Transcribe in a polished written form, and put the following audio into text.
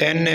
10